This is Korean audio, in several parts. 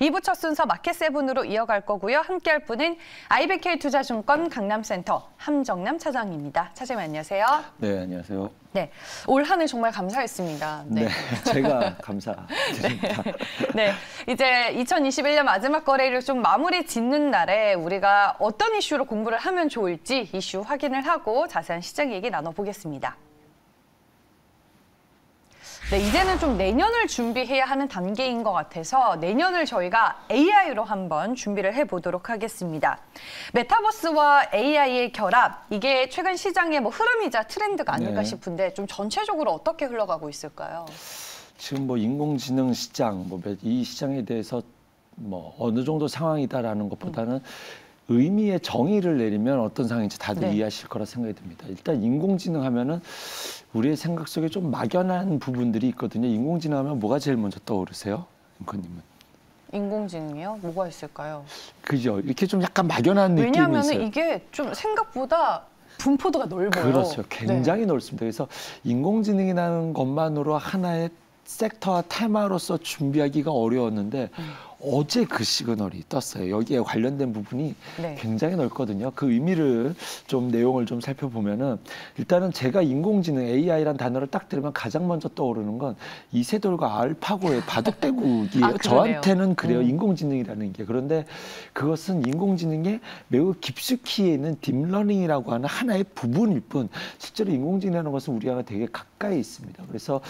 2부 첫 순서 마켓세븐으로 이어갈 거고요. 함께할 분은 IBK투자증권 강남센터 함정남 차장입니다. 차장님 안녕하세요. 네, 안녕하세요. 네, 올 한 해 정말 감사했습니다. 네, 제가 감사드립니다. 네, 이제 2021년 마지막 거래일을 좀 마무리 짓는 날에 우리가 어떤 이슈로 공부를 하면 좋을지 이슈 확인을 하고 자세한 시장 얘기 나눠보겠습니다. 네, 이제는 좀 내년을 준비해야 하는 단계인 것 같아서 내년을 저희가 AI로 한번 준비를 해보도록 하겠습니다. 메타버스와 AI의 결합, 이게 최근 시장의 뭐 흐름이자 트렌드가 아닐까 싶은데 좀 전체적으로 어떻게 흘러가고 있을까요? 지금 뭐 인공지능 시장, 이 시장에 대해서 뭐 어느 정도 상황이다라는 것보다는 의미의 정의를 내리면 어떤 상황인지 다들 이해하실 거라 생각이 듭니다. 일단 인공지능 하면은 우리의 생각 속에 좀 막연한 부분들이 있거든요. 인공지능 하면 뭐가 제일 먼저 떠오르세요? 앵커님은? 인공지능이요? 뭐가 있을까요? 그죠. 이렇게 좀 약간 막연한 느낌이 있어요. 왜냐하면 이게 좀 생각보다 분포도가 넓어요. 그렇죠. 굉장히 넓습니다. 그래서 인공지능이라는 것만으로 하나의 섹터와 테마로서 준비하기가 어려웠는데 어제 그 시그널이 떴어요. 여기에 관련된 부분이 굉장히 넓거든요. 그 의미를 좀 내용을 좀 살펴보면은 일단은 제가 인공지능 AI란 단어를 딱 들으면 가장 먼저 떠오르는 건 이세돌과 알파고의 바둑대국이에요. 저한테는 그래요. 인공지능이라는 게. 그런데 그것은 인공지능의 매우 깊숙이 있는 딥러닝이라고 하는 하나의 부분일 뿐 실제로 인공지능이라는 것은 우리가 되게 가까이 있습니다. 그래서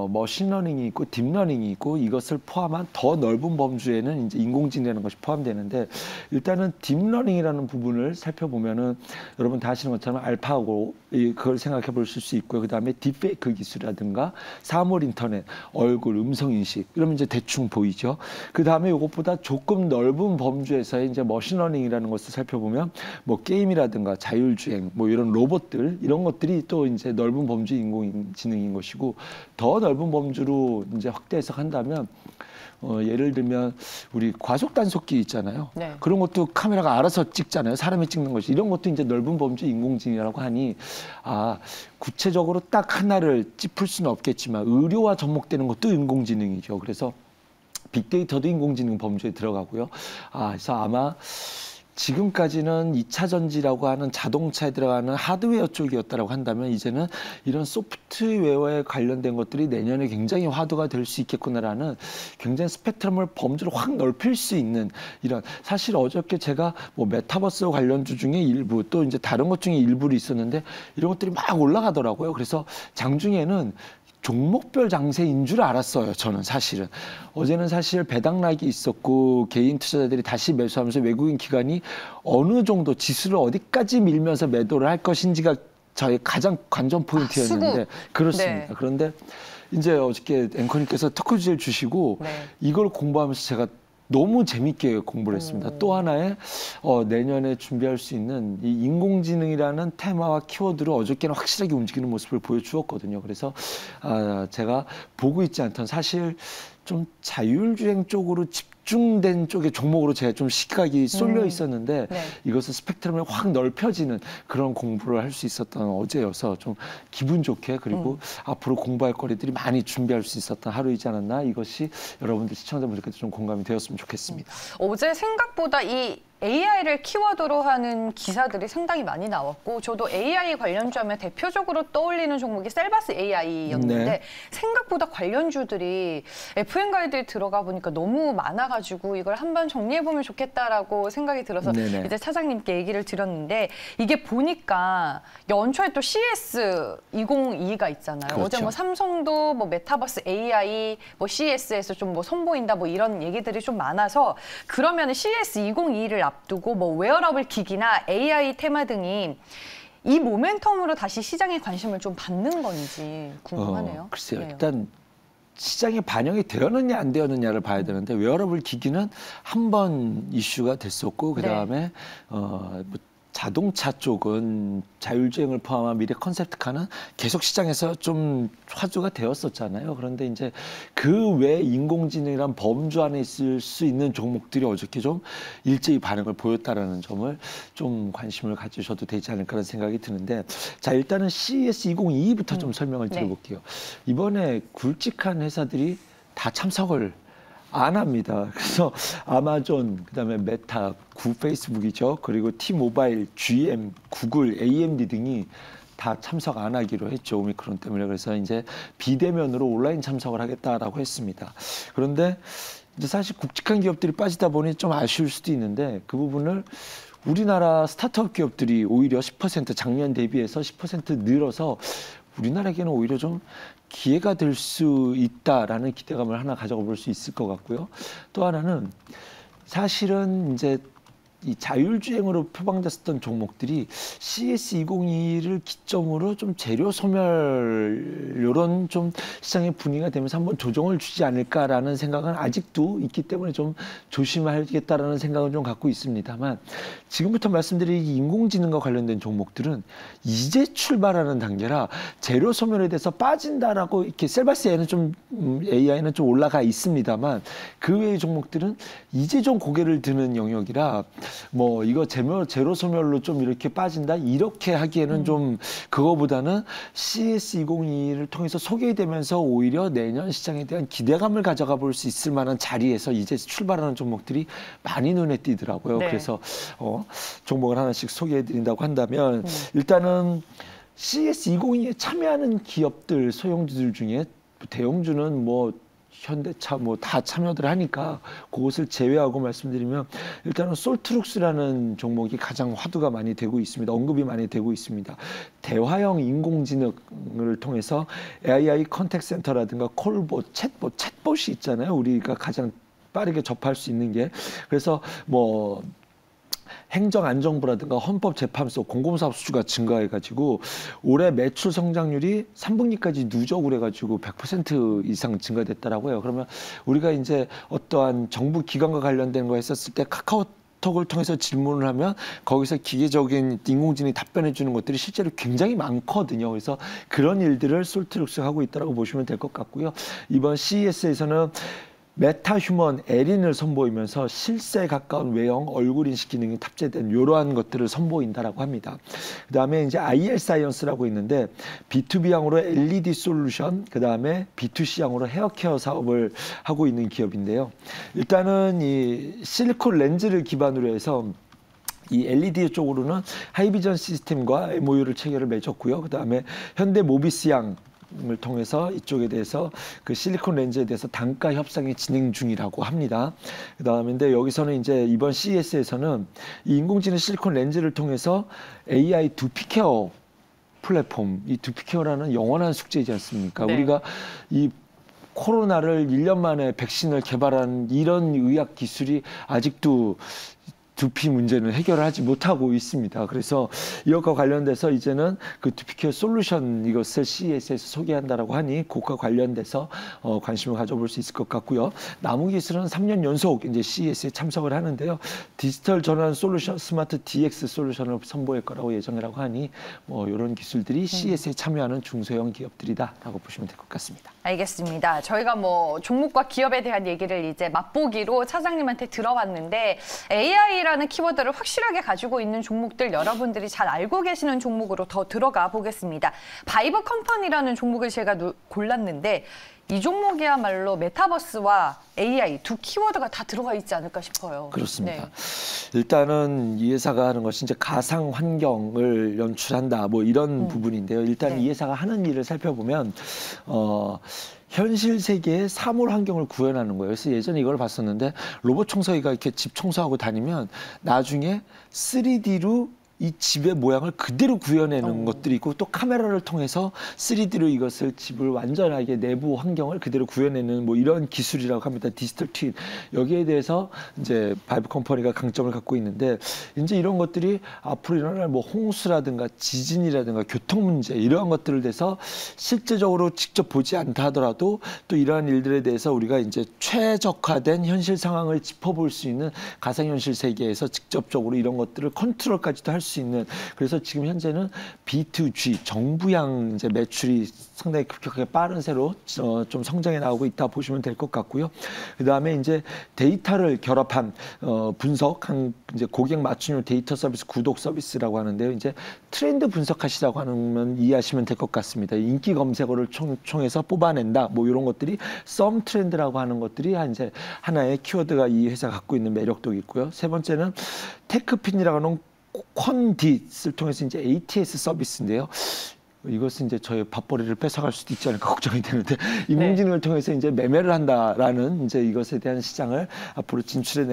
머신러닝이 있고 딥러닝이 있고 이것을 포함한 더 넓은 범주에는 이제 인공지능이라는 것이 포함되는데 일단은 딥러닝이라는 부분을 살펴보면은 여러분 다 아시는 것처럼 알파고 그걸 생각해 보실 수 있고요. 그다음에 딥페이크 기술이라든가 사물 인터넷, 얼굴, 음성 인식 이러면 이제 대충 보이죠. 그다음에 이것보다 조금 넓은 범주에서의 이제 머신러닝이라는 것을 살펴보면 뭐 게임이라든가 자율주행 뭐 이런 로봇들 이런 것들이 또 이제 넓은 범주 인공지능인 것이고 더 넓은 범주로 이제 확대 해석한다면 예를 들면 우리 과속 단속기 있잖아요. 그런 것도 카메라가 알아서 찍잖아요. 사람이 찍는 것이 이런 것도 이제 넓은 범주 인공지능이라고 하니 구체적으로 딱 하나를 짚을 수는 없겠지만 의료와 접목되는 것도 인공지능이죠. 그래서 빅데이터도 인공지능 범주에 들어가고요. 그래서 아마 지금까지는 2차 전지라고 하는 자동차에 들어가는 하드웨어 쪽이었다고 한다면 이제는 이런 소프트웨어에 관련된 것들이 내년에 굉장히 화두가 될 수 있겠구나라는 굉장히 스펙트럼을 범주를 확 넓힐 수 있는 이런 사실 어저께 제가 뭐 메타버스 관련주 중에 일부 또 이제 다른 것 중에 일부를 있었는데 이런 것들이 막 올라가더라고요. 그래서 장중에는 종목별 장세인 줄 알았어요. 저는 사실은. 어제는 사실 배당락이 있었고 개인 투자자들이 다시 매수하면서 외국인 기관이 어느 정도 지수를 어디까지 밀면서 매도를 할 것인지가 저의 가장 관전 포인트였는데 그렇습니다. 그런데 이제 어저께 앵커님께서 토크주제를 주시고 이걸 공부하면서 제가 너무 재밌게 공부를 했습니다. 또 하나의 내년에 준비할 수 있는 이 인공지능이라는 테마와 키워드를 어저께는 확실하게 움직이는 모습을 보여주었거든요. 그래서 제가 보고 있지 않던 사실 좀 자율주행 쪽으로 집중된 쪽의 종목으로 제가 좀 시각이 쏠려 있었는데 이것은 스펙트럼이 확 넓혀지는 그런 공부를 할 수 있었던 어제여서 좀 기분 좋게 그리고 앞으로 공부할 거리들이 많이 준비할 수 있었던 하루이지 않았나 이것이 여러분들 시청자분들께도 좀 공감이 되었으면 좋겠습니다. 어제 생각보다 이 AI를 키워드로 하는 기사들이 상당히 많이 나왔고 저도 AI 관련주하면 대표적으로 떠올리는 종목이 셀바스 AI였는데 생각보다 관련주들이 FM 가이드에 들어가 보니까 너무 많아가지고 이걸 한번 정리해보면 좋겠다라고 생각이 들어서 이제 차장님께 얘기를 드렸는데 이게 보니까 연초에 또 CS2022가 있잖아요. 어제 뭐 삼성도 뭐 메타버스 AI 뭐 CES에서 좀 뭐 선보인다 뭐 이런 얘기들이 좀 많아서 그러면 CS2022를 앞두고 뭐 웨어러블 기기나 AI 테마 등이 이 모멘텀으로 다시 시장의 관심을 좀 받는 건지 궁금하네요. 글쎄요. 일단 시장에 반영이 되었느냐 안 되었느냐를 봐야 되는데 웨어러블 기기는 한 번 이슈가 됐었고 그다음에 뭐 자동차 쪽은 자율주행을 포함한 미래 컨셉트카는 계속 시장에서 좀 화두가 되었었잖아요. 그런데 이제 그 외 인공지능이란 범주 안에 있을 수 있는 종목들이 어저께 좀 일제히 반응을 보였다라는 점을 좀 관심을 가지셔도 되지 않을까라는 생각이 드는데 자 일단은 CES 2022부터 좀 설명을 드려볼게요. 이번에 굵직한 회사들이 다 참석을 안 합니다. 그래서 아마존, 그다음에 메타, 페이스북이죠. 그리고 T모바일, GM, 구글, AMD 등이 다 참석 안 하기로 했죠. 오미크론 때문에. 그래서 이제 비대면으로 온라인 참석을 하겠다라고 했습니다. 그런데 이제 사실 굵직한 기업들이 빠지다 보니 좀 아쉬울 수도 있는데 그 부분을 우리나라 스타트업 기업들이 오히려 10% 작년 대비해서 10% 늘어서 우리나라에게는 오히려 좀 기회가 될 수 있다라는 기대감을 하나 가져가 볼 수 있을 것 같고요. 또 하나는 사실은 이제 이 자율주행으로 표방됐었던 종목들이 CS2021을 기점으로 좀 재료 소멸 이런 좀 시장의 분위기가 되면서 한번 조정을 주지 않을까라는 생각은 아직도 있기 때문에 좀 조심하겠다라는 생각은 좀 갖고 있습니다만 지금부터 말씀드린 인공지능과 관련된 종목들은 이제 출발하는 단계라 재료 소멸에 대해서 빠진다라고 이렇게 셀바스 AI는 좀 올라가 있습니다만 그 외의 종목들은 이제 좀 고개를 드는 영역이라 뭐 이거 제로 소멸로 좀 이렇게 빠진다 이렇게 하기에는 좀 그거보다는 CS2021을 통해서 소개되면서 오히려 내년 시장에 대한 기대감을 가져가 볼 수 있을 만한 자리에서 이제 출발하는 종목들이 많이 눈에 띄더라고요. 네. 그래서 종목을 하나씩 소개해 드린다고 한다면 일단은 CS2021에 참여하는 기업들 소형주들 중에 대형주는 뭐 현대차 뭐 다 참여들 하니까 그것을 제외하고 말씀드리면 일단은 솔트룩스라는 종목이 가장 화두가 많이 되고 있습니다. 언급이 많이 되고 있습니다. 대화형 인공지능을 통해서 AI 컨택 센터라든가 콜봇, 챗봇이 있잖아요. 우리가 가장 빠르게 접할 수 있는 게. 그래서 뭐 행정안정부라든가 헌법재판소, 공공사업 수주가 증가해가지고 올해 매출 성장률이 3분기까지 누적을 해가지고 100% 이상 증가됐더라고요. 그러면 우리가 이제 어떠한 정부 기관과 관련된 거 했었을 때 카카오톡을 통해서 질문을 하면 거기서 기계적인 인공지능이 답변해 주는 것들이 실제로 굉장히 많거든요. 그래서 그런 일들을 솔트룩스가 하고 있다고 보시면 될 것 같고요. 이번 CES에서는 메타휴먼 에린을 선보이면서 실세에 가까운 외형 얼굴 인식 기능이 탑재된 이러한 것들을 선보인다라고 합니다. 그다음에 이제 IL 사이언스라고 있는데 B2B향으로 LED 솔루션, 그다음에 B2C향으로 헤어케어 사업을 하고 있는 기업인데요. 일단은 이 실리콘 렌즈를 기반으로 해서 이 LED 쪽으로는 하이비전 시스템과 MOU를 체결을 맺었고요. 그다음에 현대 모비스양 을 통해서 이쪽에 대해서 그 실리콘 렌즈에 대해서 단가 협상이 진행 중이라고 합니다. 그다음인데 여기서는 이제 이번 CES에서는 이 인공지능 실리콘 렌즈를 통해서 AI 두피케어 플랫폼, 이 두피케어라는 영원한 숙제이지 않습니까? 네. 우리가 이 코로나를 1년 만에 백신을 개발한 이런 의학 기술이 아직도 두피 문제는 해결을 하지 못하고 있습니다. 그래서 이것과 관련돼서 이제는 그 두피케어 솔루션 이것을 CES에서 소개한다라고 하니 그것과 관련돼서 관심을 가져볼 수 있을 것 같고요. 나무 기술은 3년 연속 이제 CES에 참석을 하는데요. 디지털 전환 솔루션, 스마트 DX 솔루션을 선보일 거라고 예정이라고 하니 뭐 이런 기술들이 CES에 참여하는 중소형 기업들이다라고 보시면 될 것 같습니다. 알겠습니다. 저희가 뭐 종목과 기업에 대한 얘기를 이제 맛보기로 차장님한테 들어봤는데 AI라는 키워드를 확실하게 가지고 있는 종목들 여러분들이 잘 알고 계시는 종목으로 더 들어가 보겠습니다. 바이브 컴퍼니라는 종목을 제가 골랐는데 이 종목이야말로 메타버스와 AI 두 키워드가 다 들어가 있지 않을까 싶어요. 그렇습니다. 네. 일단은 이 회사가 하는 것이 이제 가상 환경을 연출한다 뭐 이런 부분인데요. 일단 이 회사가 하는 일을 살펴보면 현실 세계의 사물 환경을 구현하는 거예요. 그래서 예전에 이걸 봤었는데 로봇 청소기가 이렇게 집 청소하고 다니면 나중에 3D로 이 집의 모양을 그대로 구현해내는 것들이 있고 또 카메라를 통해서 3D로 이것을 집을 완전하게 내부 환경을 그대로 구현해내는 뭐 이런 기술이라고 합니다. 디지털 트윈. 여기에 대해서 이제 바이브 컴퍼니가 강점을 갖고 있는데 이제 이런 것들이 앞으로 일어날 뭐 홍수라든가 지진이라든가 교통 문제 이러한 것들을 대해서 실제적으로 직접 보지 않다 하더라도 또 이러한 일들에 대해서 우리가 이제 최적화된 현실 상황을 짚어볼 수 있는 가상현실 세계에서 직접적으로 이런 것들을 컨트롤까지도 할 수 수 있는 그래서 지금 현재는 B2G 정부양 이제 매출이 상당히 급격하게 빠른 새로 좀 성장해 나오고 있다 보시면 될 것 같고요. 그다음에 이제 데이터를 결합한 분석한 이제 고객 맞춤형 데이터 서비스 구독 서비스라고 하는데요. 이제 트렌드 분석하시라고 하면 이해하시면 될 것 같습니다. 인기 검색어를 총해서 뽑아낸다. 뭐 이런 것들이 썸 트렌드라고 하는 것들이 이제 하나의 키워드가 이 회사가 갖고 있는 매력도 있고요. 세 번째는 테크핀이라고 하는 퀀딧을 통해서 이제 ATS 서비스인데요. 이것은 이제 저희 밥벌이를 뺏어갈 수도 있지 않을까 걱정이 되는데 인공지능을 통해서 이제 매매를 한다라는 이제 이것에 대한 시장을 앞으로 진출해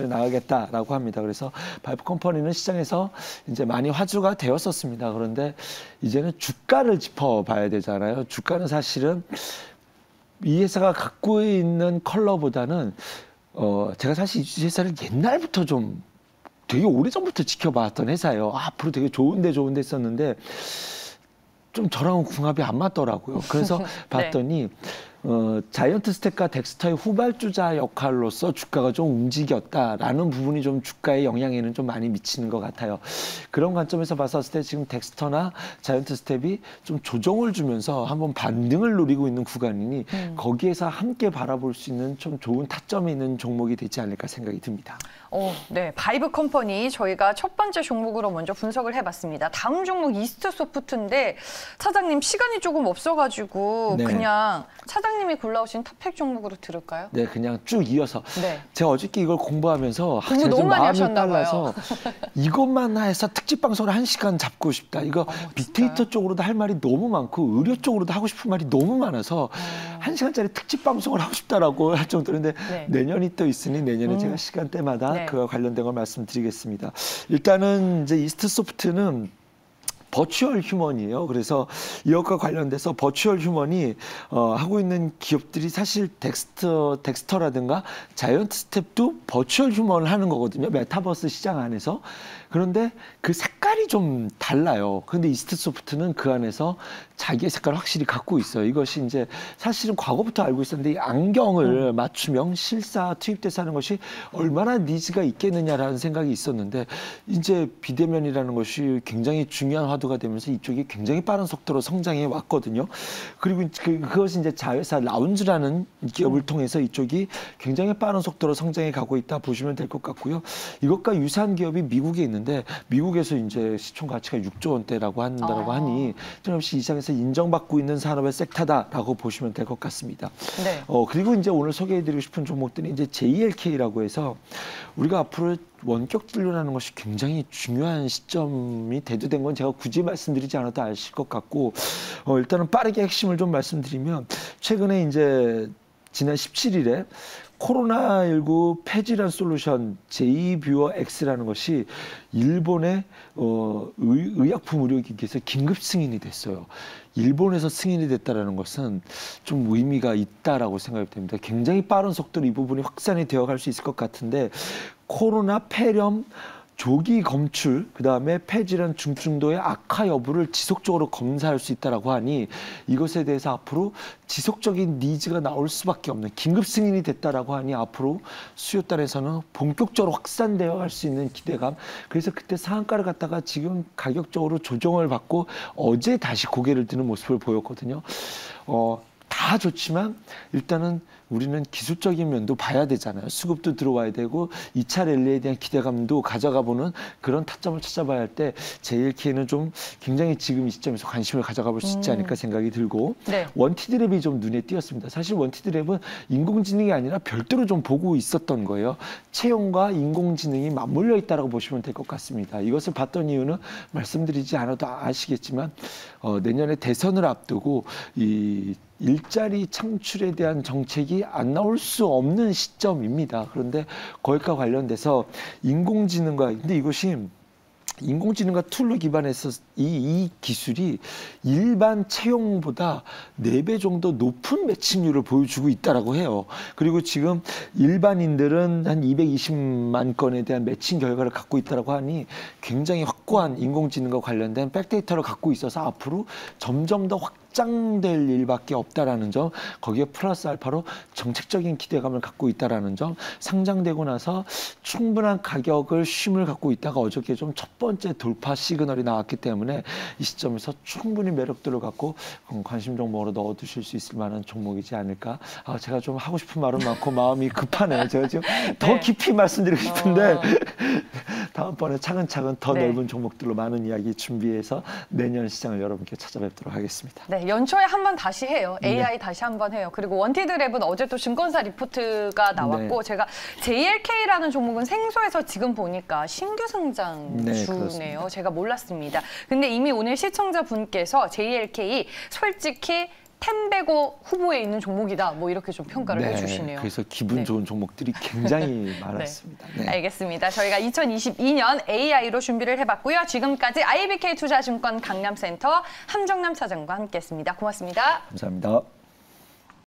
나가겠다라고 합니다. 그래서 바이브 컴퍼니는 시장에서 이제 많이 화두가 되었었습니다. 그런데 이제는 주가를 짚어봐야 되잖아요. 주가는 사실은 이 회사가 갖고 있는 컬러보다는 제가 사실 이 회사를 옛날부터 좀 되게 오래전부터 지켜봤던 회사예요. 앞으로 되게 좋은데 했었는데 좀 저랑은 궁합이 안 맞더라고요. 그래서 봤더니 자이언트 스텝과 덱스터의 후발주자 역할로서 주가가 좀 움직였다라는 부분이 좀 주가의 영향에는 좀 많이 미치는 것 같아요. 그런 관점에서 봤었을 때 지금 덱스터나 자이언트 스텝이 좀 조정을 주면서 한번 반등을 노리고 있는 구간이니 거기에서 함께 바라볼 수 있는 좀 좋은 타점이 있는 종목이 되지 않을까 생각이 듭니다. 네, 바이브 컴퍼니 저희가 첫 번째 종목으로 먼저 분석을 해봤습니다. 다음 종목 이스트 소프트인데 차장님 시간이 조금 없어가지고 네. 그냥 차장님이 골라오신 탑픽 종목으로 들을까요? 네, 그냥 쭉 이어서. 네. 제가 어저께 이걸 공부하면서 공부 제가 너무 좀 많이 마음이 하셨나 빨라서 이것만 해서 특집 방송을 1시간 잡고 싶다. 이거 빅데이터 진짜요? 쪽으로도 할 말이 너무 많고 의료 쪽으로도 하고 싶은 말이 너무 많아서 1시간짜리 특집 방송을 하고 싶다라고 할 정도인데 네. 내년이 또 있으니 내년에 제가 시간대마다 네. 그와 관련된 걸 말씀드리겠습니다. 일단은 이제 이스트 소프트는 버추얼 휴먼이에요. 그래서 이것과 관련돼서 버추얼 휴먼이 하고 있는 기업들이 사실 덱스터라든가 자이언트 스텝도 버추얼 휴먼을 하는 거거든요. 메타버스 시장 안에서. 그런데 그 색깔이 좀 달라요. 그런데 이스트 소프트는 그 안에서 자기의 색깔을 확실히 갖고 있어요. 이것이 이제 사실은 과거부터 알고 있었는데 이 안경을 맞춤형 실사 투입돼서 하는 것이 얼마나 니즈가 있겠느냐라는 생각이 있었는데 이제 비대면이라는 것이 굉장히 중요한 화두가 되면서 이쪽이 굉장히 빠른 속도로 성장해 왔거든요. 그리고 그것이 이제 자회사 라운즈라는 기업을 통해서 이쪽이 굉장히 빠른 속도로 성장해 가고 있다 보시면 될 것 같고요. 이것과 유사한 기업이 미국에 있는데 미국에서 이제 시총 가치가 6조 원대라고 한다고 하니 틀림없이 이 시장에서 인정받고 있는 산업의 섹터다라고 보시면 될 것 같습니다. 네. 그리고 이제 오늘 소개해드리고 싶은 종목들이 이제 JLK라고 해서 우리가 앞으로 원격 진료라는 것이 굉장히 중요한 시점이 대두된 건 제가 굳이 말씀드리지 않아도 아실 것 같고 일단은 빠르게 핵심을 좀 말씀드리면 최근에 이제 지난 17일에 코로나19 폐질환 솔루션 제이뷰어 X라는 것이 일본의 의약품 의료기기에서 긴급 승인이 됐어요. 일본에서 승인이 됐다는 것은 좀 의미가 있다라고 생각이 됩니다. 굉장히 빠른 속도로 이 부분이 확산이 되어갈 수 있을 것 같은데 코로나 폐렴 조기 검출, 그다음에 폐질환 중증도의 악화 여부를 지속적으로 검사할 수 있다라고 하니 이것에 대해서 앞으로 지속적인 니즈가 나올 수밖에 없는 긴급 승인이 됐다라고 하니 앞으로 수요단에서는 본격적으로 확산되어 갈 수 있는 기대감. 그래서 그때 상한가를 갖다가 지금 가격적으로 조정을 받고 어제 다시 고개를 드는 모습을 보였거든요. 다 좋지만 일단은 우리는 기술적인 면도 봐야 되잖아요. 수급도 들어와야 되고 2차 랠리에 대한 기대감도 가져가 보는 그런 타점을 찾아봐야 할 때 JLK는 좀 굉장히 지금 이 시점에서 관심을 가져가 볼 수 있지 않을까 생각이 들고 네. 원티드랩이 좀 눈에 띄었습니다. 사실 원티드랩은 인공지능이 아니라 별도로 좀 보고 있었던 거예요. 채용과 인공지능이 맞물려 있다고 보시면 될 것 같습니다. 이것을 봤던 이유는 말씀드리지 않아도 아시겠지만 내년에 대선을 앞두고 이 일자리 창출에 대한 정책이 안 나올 수 없는 시점입니다. 그런데 거기과 관련돼서 근데 이것이 인공지능과 툴로 기반해서 이 기술이 일반 채용보다 4배 정도 높은 매칭률을 보여주고 있다라고 해요. 그리고 지금 일반인들은 한 220만 건에 대한 매칭 결과를 갖고 있다라고 하니 굉장히 확고한 인공지능과 관련된 백데이터를 갖고 있어서 앞으로 점점 더 확장될 일밖에 없다라는 점, 거기에 플러스 알파로 정책적인 기대감을 갖고 있다라는 점, 상장되고 나서 충분한 가격을 쉼을 갖고 있다가 어저께 좀 첫 번째 돌파 시그널이 나왔기 때문에 이 시점에서 충분히 매력도를 갖고 관심 종목으로 넣어두실 수 있을 만한 종목이지 않을까. 제가 좀 하고 싶은 말은 많고 마음이 급하네요. 제가 지금 더 깊이 말씀드리고 싶은데 다음번에 차근차근 더 넓은 종목들로 많은 이야기 준비해서 내년 시장을 여러분께 찾아뵙도록 하겠습니다. 네, 연초에 한번 다시 해요. AI 다시 한번 해요. 그리고 원티드랩은 어제 또 증권사 리포트가 나왔고 제가 JLK라는 종목은 생소해서 지금 보니까 신규 상장주네요. 제가 몰랐습니다. 근데 이미 오늘 시청자분께서 JLK 솔직히 텐베고 후보에 있는 종목이다. 뭐 이렇게 좀 평가를 해주시네요. 그래서 기분 좋은 종목들이 굉장히 많았습니다. 알겠습니다. 저희가 2022년 AI로 준비를 해봤고요. 지금까지 IBK 투자증권 강남센터 함정남 차장과 함께했습니다. 고맙습니다. 감사합니다.